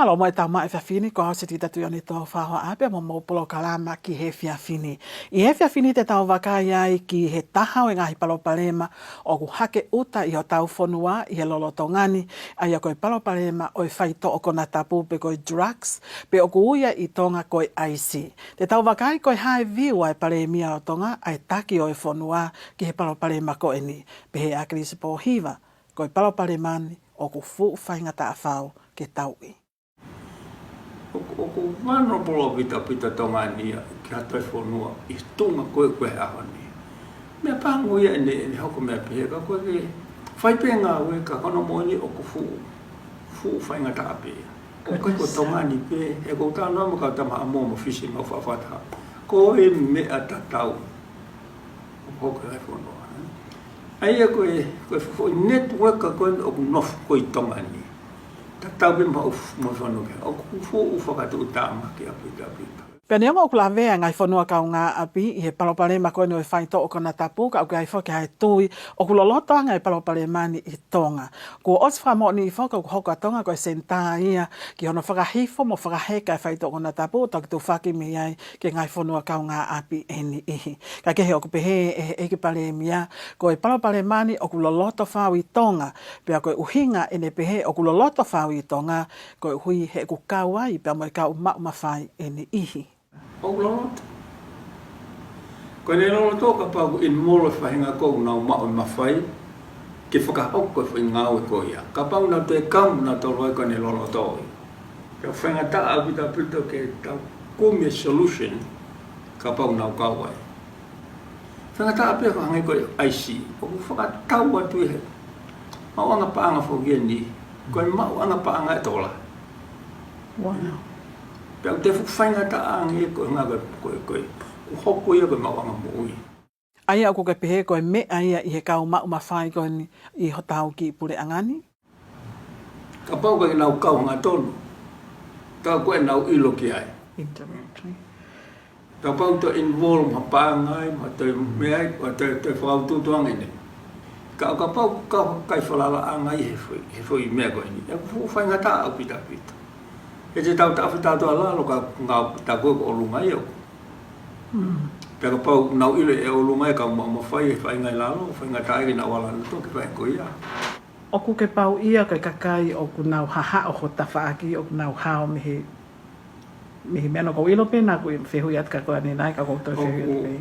Malo mo eta mai fini ko se tita tu ni to fa ho ape mo polo kalama ki he fini. I he fini te tau wakaiai ki he taha o ngahi palopalema o ku hake uta I HOTAU FONUA I he LOLOTONGANI ai koe palopalema o Faito'o Konatapu pe koe drugs pe o ku uia I Tonga koe IC. Te tau wakai koe hae viu ai palemia o Tonga ai taki o FONUA ki he palopalema koe ni pe he Akilisi Pohiva koe palopalemani o ku FAINGATA'A fau ke tau'i. O mano polo pita tongani ki hatoi FONUA I tunga koe ahoni. Mea pangu ia ni hoko mea pihe ka koe ke whaipenga ue ka kono moni o ku fu FAINGATA'A pihe. O koe tongani pihe e kou tāna mo ka tama amo mo fisi mo whawhata. Koe mea tatau o hoko ai FONUA. Aia koe network koe o nof koe tongani. Tatau be mo whanuke. O kufu FAKATOKANGA'I apita. Pene o Lave ngai FONUA KAUNGA'API I he palopalema koe no e Faito'o Konatapu ka ukai foke hai tui o Lolotonga I palopalemani I Tonga. Ko osfa mo ni foka ko hoka Tonga ko senta ia ki ono whakahifo mo whakaheka Faito'o Konatapu tak tu whaki me ai ke ngai FONUA KAUNGA'API eni ihi. Ka kehe o kupehe e palemia ko e palopalemani o Loloto whau I Tonga pea ko uhinga ene pehe o Loloto whau I Tonga ko hui he ku kauai pea mo kau MAFAI eni ihi. O Loloto. Ko ne Loloto Kapau in molo whahinga kou nau mao MAFAI ke whakahoko whaingau ko ia. Kapau na te kam na toloi ko ne Loloto. Ka FAINGATA'A pita ke tau kumia solution Kapau nau kauai. FAINGATA'A pia ko hangai ko IC. O whakatau atu he. Mau anga paanga whogieni. Ko mau anga paanga e tola. Wow. Pea te FAINGATA'A ngi ko nga koe hoko ia ko mawanga MU'I. Aia ko ke pehe ko me aia I he kau MAFAI ko ni I HOTAU ki PULE'ANGA ni. Kapau ko nau kau nga tonu. Ka ko nau ilo ki ai. Interruptory. Kapau to involve ma paangai ma te meai o te whau tutuang ene. Kapau kai FALALA'ANGA I he foi mea ko ni. E ku FAINGATA'A pita. E te tau tawhitatu ala lo ka ngā tako ko olungai o. Pea Kapau nau ilo e olungai ka MAFAI e whaingai lalo, FAINGATA'A ki nau ala nato ki whaingo ia. O ku ke pau ia kai kakai o ku nau haha o hotawhaaki o ku nau hao mihi meno ko ilo pena ku whehui at kakoa ni nai ka koutou whehui at pei.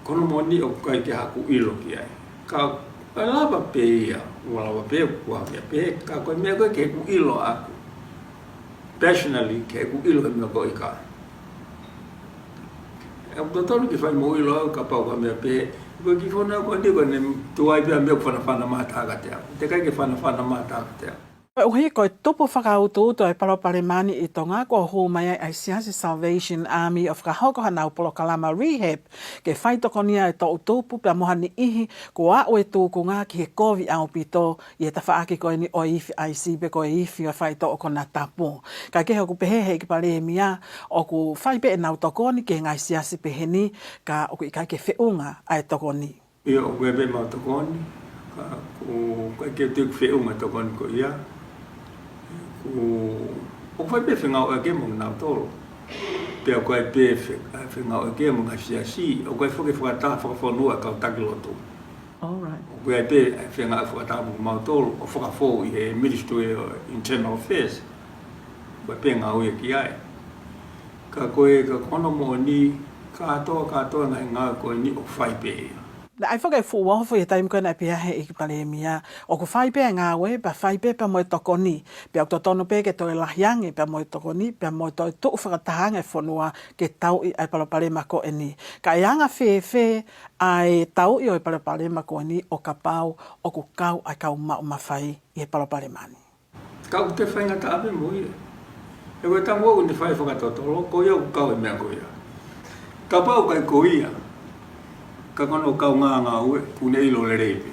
Kono moni o kai ki haku ilo ki ai. Ka lava pe ia, walawa pe kua mea pe, ka koe mea koe ke ku ilo aku. Personally, ke ku ilo he mea koe I ka. E kutotonu ki whai mo ilo au ka pau ka mea pe, koe ki whona koe ni koe ne tuai pia mea ku whanawhana mātaka te au. Te kai ke whanawhana mātaka te au. Uhi koe tupu whakautu ai palopalemani I Tonga ko hu mai ai Siasi Salvation Army of Kahoko hanau polo kalama rehab ke whaitokonia e tō tupu pia moha ni ihi ko a oe tūkunga ki he kovi au pito I e tawhaaki koe ni o ifi IC pe koe ifi o Faito'o Konatapu. Ka kehe o ku pehehe ki palemia o ku whaipe e nau tokoni ke ngai siasi peheni ka o ku ikai ke whiunga ai tokoni. Ia o kuebe mau tokoni, ka ku kai ke tuk whiunga tokoni ko ia. O koe pe whengau e ke mong nau tolo. Pea koe pe whengau e ke mong asiasi. O koe whuke whakataha whakafonua kau takiloto. Alright. O koe pe whengau whakataha mong mau tolo. O whakafo I he Ministry of Internal Affairs. Koe pe ngau e ki ai. Ka koe ka kono mo ni katoa ngai ngau koe ni o whai pe ia. Ai whake fuwa hofo I taim koe na pia he I palemia. O ku whaipe ngā we, pa whaipe pa moe tokoni. Pia o tono pe ke toi lahiangi pa moe tokoni, pia moe toi tuu whakatahanga FONUA ke tau I ai palopalema ko e ni. Ka ianga whewhe ai tau I o palopalema ko e ni o Kapau o ku kau ai kau MAFAI I he palopalemani. Kau te FAINGATA'A pe mo ia. E koe tango o ni whai whakatotolo, ko ia ku kau e mea ko ia. Kapau kai ko ia. Ka kono kau ngā ue, kune ilo le reipe.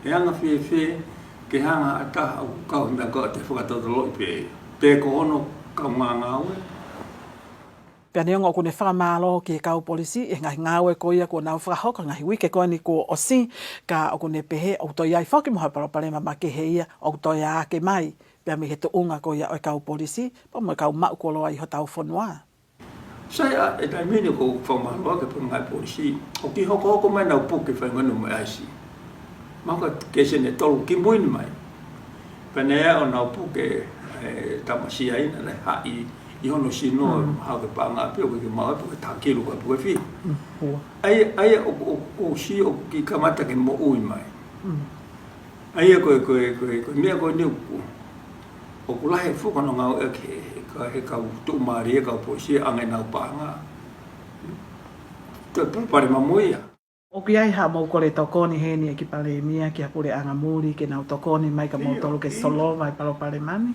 E anga whewhe, ke hanga ataha o kau mea koe te whakatotolo I pe. Pe ko hono kau ngā ue. Pea neonga o kune whakamālo ki e kau polisi, e ngahi ngāwe ko ia ko nau whakahoka, ngahi wike koe ni ko osi, ka o kune pehe o toi ai whaki moha palopalema ma ke he ia, o toi a ake mai, pia me he tuunga ko ia o kau polisi, pa mo kau mau ko loa I HOTAU FONUA. Saya e tai mini ko whamaloa ke pungai polisi. O ki hoko mai nau puke whainganu mai aisi. Maka kese ne tolu ki muini mai. Penea o nau puke tamasia ina le hai I hono sino hau ke panga api o ke mau puke takilu ka puke fi. Ai o si o ki kamata ke mo ui mai. Ai ko mea ko niuku. O kulahe fuka no ngau eke he kau tu'umari kau polisi angai nau panga. Pare mamuia. O ki ai ha mo kore tokoni heni e ki palemia ki a pule'anga muri ke nau tokoni mai ka mo tolu ke solo mai palopalemani.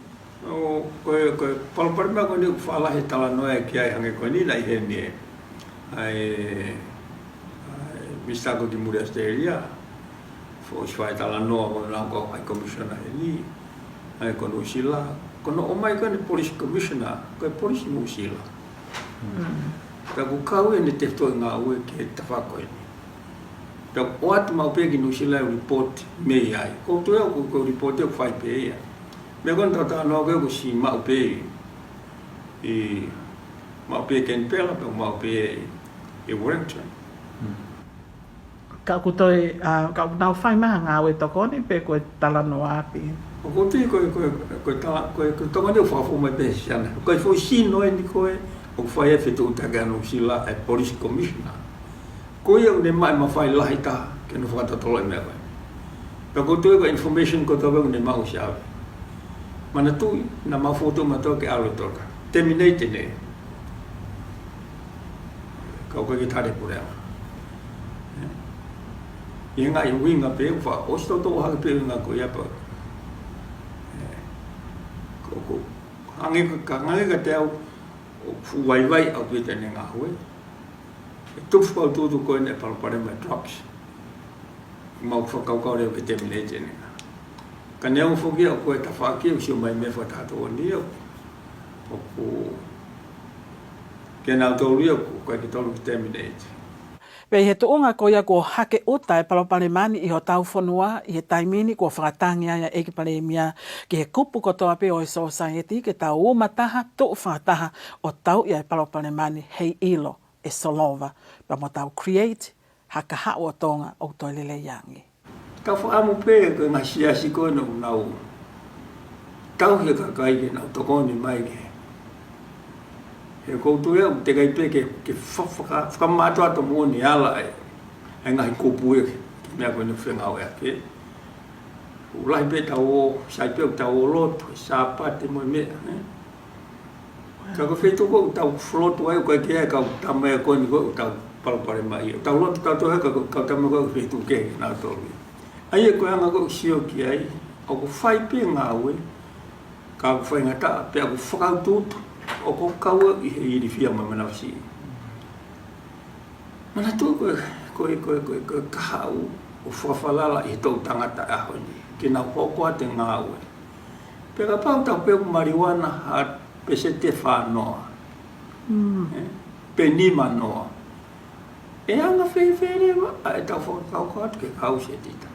O koe palopalema ko ni fala he tala noe ki ai hange ko ni nai heni ai mista ko ki muri Australia. Fo swai tala noa ko na ko ai commissioner heni. Ai ko no sila kono o mai kani police commissioner ko police no sila. Ka ku kau ni te to nga o ke ta fa ko ni. Da o at ma pe ki no sila report me ai. Ko to ko report ko fai pe ya. Me kon ta no ko si ma pe. Ma pe ken pe la ma pe e Wellington. Ka kutoi ka nau fai maha ngā we tokoni pe koe tala no api. O konti ko tonga ni fa mai pe siana. Ko fo sino ni ko o fai FETUKU no sila e police commissioner. Ko ia ne mai MAFAI lahi ta ke no fa tolo me vai. Pe ko tu ko information ko to ne ma o sia. Mana tu na ma foto ma to ke alo toka. Terminate ne. Ko ke tare pura. Inga I winga pe fa o sto to ha pe nga ko ia pa. Ko ange ka teo fu vai au pe te nga hoe. Tu fu tu ko ne pare me trucks. Mau fa ka re pe te mele te nga. Ka ne o fu ki ko ta fa ki o mai me fa ta to ni o. Ko ke na to rio ko ke to terminate. Pei he tuunga ko ia ko hake uta e palopalemani I HOTAU FONUA I he taimini ko whakatangi aia eki palemia ki he kupu ko toa pe o e society ke tau umataha tu whakataha o tau ia e palopalemani hei ilo e solova pa mo tau create haka hao o tonga o toi lele yangi. Ka whaamu pe ko ngā siasi ko no nau. Tau he KAKAI ke nau tokoni mai ke. He koutou ea te kai pe ke whakamatua to mua ni ala e ngahi KUPU'I mea koe ni NGAUE'AKI. Ulahi pe tau o sai pe tau o Loloto sa pate mo mea. Ka ko FETUKU tau flotu ai ko ke ka tamai ko ni ko tau palopalema I. Tau Loloto tau to ka tamai ko FETUKU ke na to. Ai ko anga ko sio ki ai o ko fai pe ngawe ka FAINGATA'A pe ko whakaututu. O ko kaua I he iri fia ma mana wasi. Mana tu ko kahau o whakawhalala I tau tangata a honi. Ke nau hoko te ngāue. Pe ka pau tau pe marijuana ha pe se te whanoa. Pe nima noa. E anga whewhere a e tau whakakau atu ke kau se tita.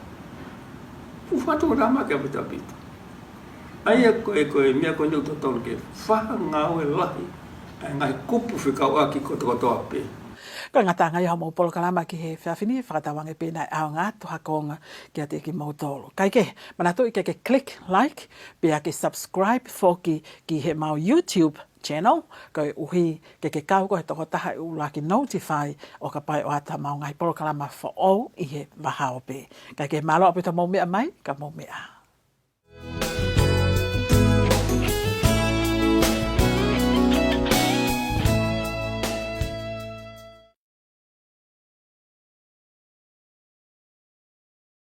Fukatu'utamaki a pita pita. Ai koe mea koe niu totoro ke whaha ngāue lahi ai ngai kupu whikauaki kotokotoa pe. Ka ngata ngai hau mau polokalama ki he whiawhini whakatawange pēnā au ngā tuhakonga ki ate ki mautolo. Kai ke, manatu I ke click like, pia ke subscribe whoki ki he mau YouTube channel, koe uhi ke kau ko he toko taha I ula ki notify o ka pai o ata mau ngai polokalama for all I he wahao pe. Kai ke malo apita mau mea mai, ka mau mea.